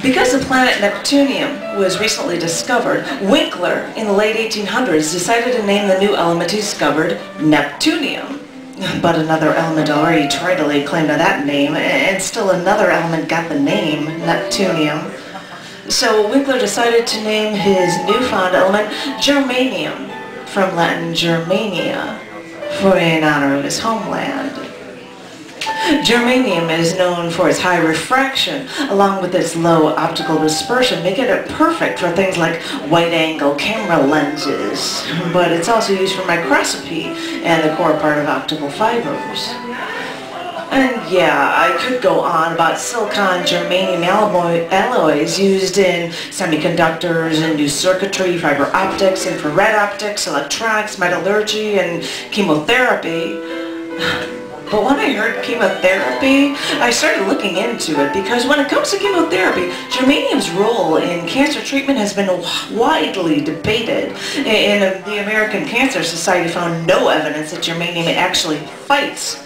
Because the planet Neptunium was recently discovered, Winkler in the late 1800s decided to name the new element he discovered Neptunium. But another element already tried to lay claim to that name, and still another element got the name Neptunium. So Winkler decided to name his newfound element Germanium, from Latin Germania, in honor of his homeland. Germanium is known for its high refraction, along with its low optical dispersion, making it perfect for things like wide-angle camera lenses. But it's also used for microscopy and the core part of optical fibers. And yeah, I could go on about silicon germanium alloys used in semiconductors and new circuitry, fiber optics, infrared optics, electronics, metallurgy, and chemotherapy. But when I heard chemotherapy, I started looking into it, because when it comes to chemotherapy, germanium's role in cancer treatment has been widely debated. And the American Cancer Society found no evidence that germanium actually fights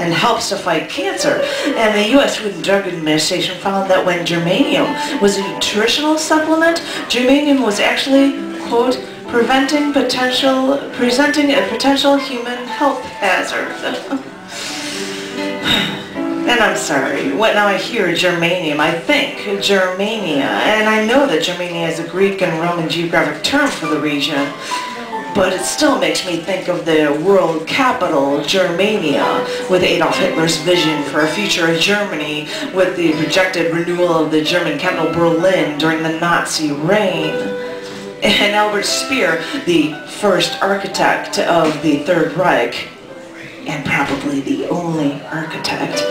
and helps to fight cancer. And the U.S. Food and Drug Administration found that when germanium was a nutritional supplement, germanium was actually, quote, presenting a potential human health hazard. And I'm sorry, when I hear germanium, I think Germania, and I know that Germania is a Greek and Roman geographic term for the region, but it still makes me think of the world capital, Germania, with Adolf Hitler's vision for a future of Germany, with the projected renewal of the German capital Berlin during the Nazi reign. And Albert Speer, the first architect of the Third Reich, and probably the only architect,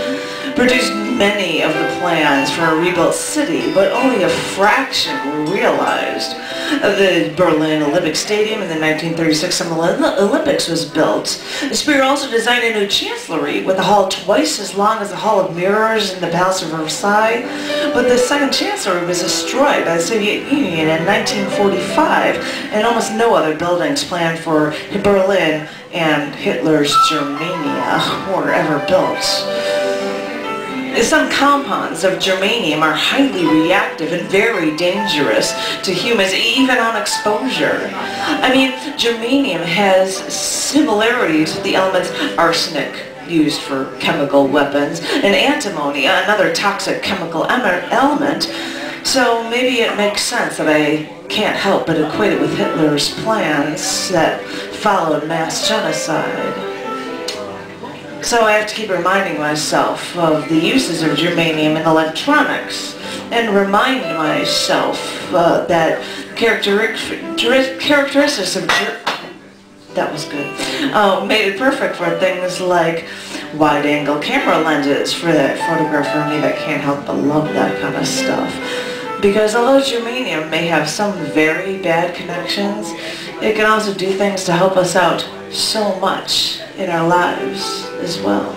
produced many of the plans for a rebuilt city, but only a fraction were realized. The Berlin Olympic Stadium in the 1936 Summer Olympics was built. Speer also designed a new chancellery with a hall twice as long as the Hall of Mirrors in the Palace of Versailles, but the second chancellery was destroyed by the Soviet Union in 1945, and almost no other buildings planned for Berlin and Hitler's Germania were ever built. Some compounds of germanium are highly reactive and very dangerous to humans, even on exposure. I mean, germanium has similarities with the elements arsenic, used for chemical weapons, and antimony, another toxic chemical element. So maybe it makes sense that I can't help but equate it with Hitler's plans that followed mass genocide. So I have to keep reminding myself of the uses of germanium in electronics, and remind myself that characteristics of that was good. Made it perfect for things like wide-angle camera lenses, for that photographer in me that can't help but love that kind of stuff. Because although germanium may have some very bad connections, it can also do things to help us out so much in our lives as well.